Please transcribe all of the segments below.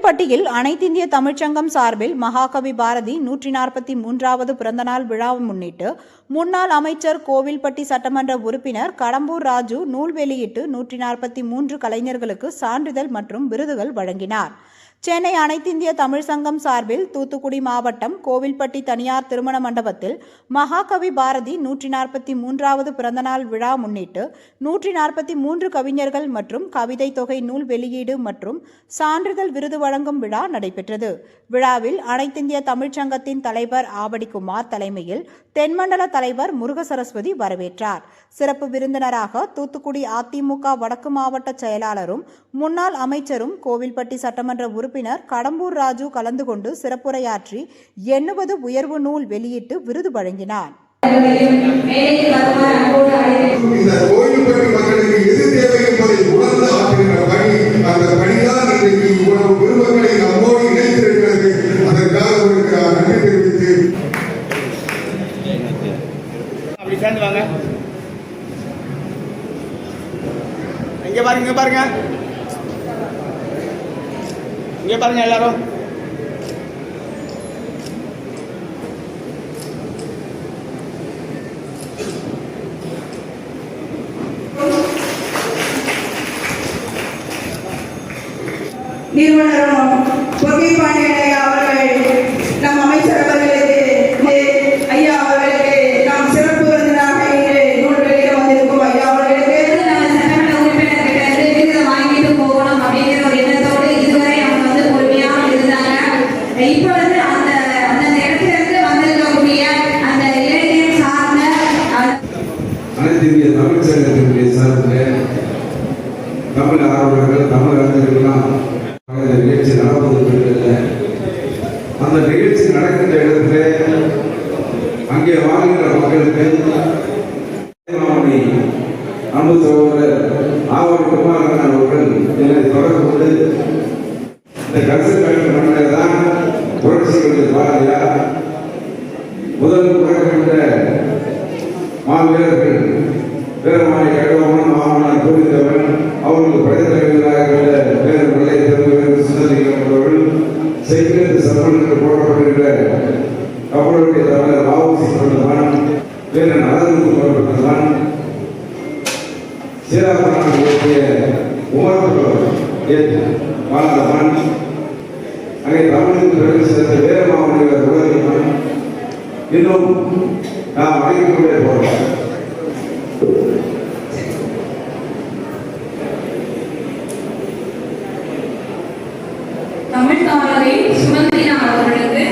கோவில்பட்டியில் அனைத்திந்திய தமிழ்ச்சங்கம் சார்பில் மகாகவி பாரதி 143வது பிறந்தநாள் விழாவை முன்னிட்டு முன்னாள் அமைச்சர் கோவில்பட்டி சட்டமன்ற உறுப்பினர் கடம்பூர் ராஜு நூல் வெளியிட்டு 143 கலைஞர்களுக்கு சான்றிதழ் மற்றும் விருதுகள் வழங்கினார். சென்னை அனைத்திந்திய தமிழ் சங்கம் சார்பில் தூத்துக்குடி மாவட்டம் கோவில்பட்டி தனியார் திருமண மண்டபத்தில் மகாகவி பாரதி 143வது பிறந்தநாள் விழா முன்னிட்டு 143 கவிஞர்கள் மற்றும் கவிதை தொகை நூல் வெளியீடு மற்றும் சான்றிதழ் விருது வழங்கும் விழா நடைபெற்றது. விழாவில் அனைத்திந்திய தமிழ்ச்சங்கத்தின் தலைவர் ஆவடிக்குமார் தலைமையில் தென்மண்டல தலைவர் முருகசரஸ்வதி வரவேற்றார். சிறப்பு விருந்தினராக தூத்துக்குடி அதிமுக வடக்கு மாவட்ட செயலாளரும் முன்னாள் அமைச்சரும் கோவில்பட்டி சட்டமன்ற உறுப்பினர் கடம்பூர் ராஜு கலந்து கொண்டு சிறப்புரையாற்றி 80 உயர்வு நூல் வெளியிட்டு விருது வழங்கினார். இங்க பாருங்க எல்லாரும். நிறுவனரும் பொறுமை பாண்டியன் அவர்கள் நம் அமைச்சர் அவர்களுக்கு ஐயா அவர்களுக்கு நாம் சிறப்பு விருந்தினராக நூல் வெளியிட வந்திருக்கும் ஐயா அவர்களுக்கு சட்டமன்ற உறுப்பினர்கிட்ட விருது வாங்கிட்டு போகணும் அப்படிங்கிற ஒரு எண்ணத்தோடு இதுவரை அவங்க வந்து பொறுமையாக இருந்தாங்க. இப்ப வந்து அந்த இடத்துல இருந்து வந்திருக்கக்கூடிய அந்த இளைஞர் சார்ந்த அனைத்திந்திய தமிழ் சங்கத்தினுடைய சார்பில் தமிழ் ஆர்வலர்கள் தமிழ் அறிஞர்கள்லாம் நிகழ்ச்சி நடப்பது. அந்த நிகழ்ச்சி நடக்கின்ற இடத்துல அங்கே வாழ்கின்ற மக்களுக்கு அன்பு சகோதரர் ஆவடி குமாரன் அவர்கள் என்னை தொடர்பு கொண்டு இந்த கருத்து மண்ணில் தான் புரட்சிகளுடைய பாரதியார் முதல் புறக்கின்ற மாவீரர்கள் வீரமானி கழகமான மாமனார் கோவிந்தவன் அவர்களுக்கு படைத்தலைவர்களாக இருந்த வீரர்களை சுந்தரிக்கப்பட்டவர்கள் செய்கிறது சம்பளத்தில் போடப்படுகின்ற அவர்களுடைய தலைவர் வாவுசி கொண்டவன் வீரன் அழகு கொள்ளப்பட்டவன் சீராபுரத்திய உமர் வாழ்ந்தவன் அங்கே தமிழுக்கு பிறகு சேர்ந்த வீரமாமனிகள் உலகிவன் இன்னும் நாம் அழைக்கக்கூடிய போகிறோம். தமிழ் தாமரை சுமந்தினா அவர்களுக்கு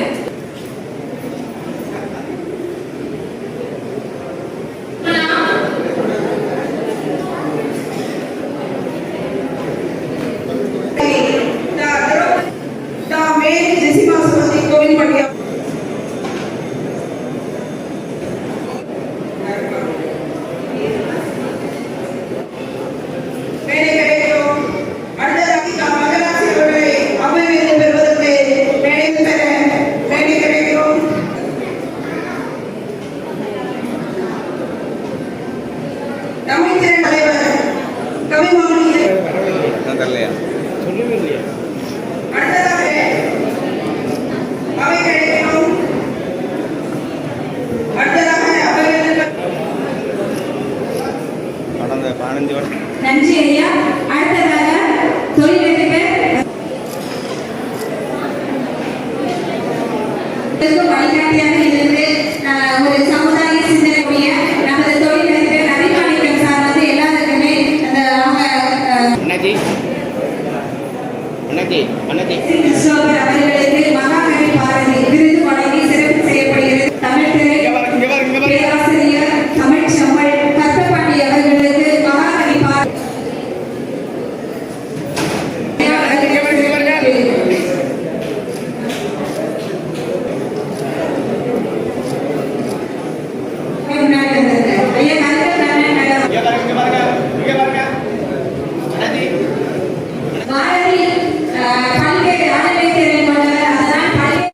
நன்றி ஐயா. அடுத்ததாக தொழிலதிபர் வழிகாட்டியாக இருந்து ஒரு சமுதாய சிந்தனைய நமது தொழிலதிபர் ரவிமாணிக்கம் சார் வந்து எல்லாருக்குமே அந்த அவங்க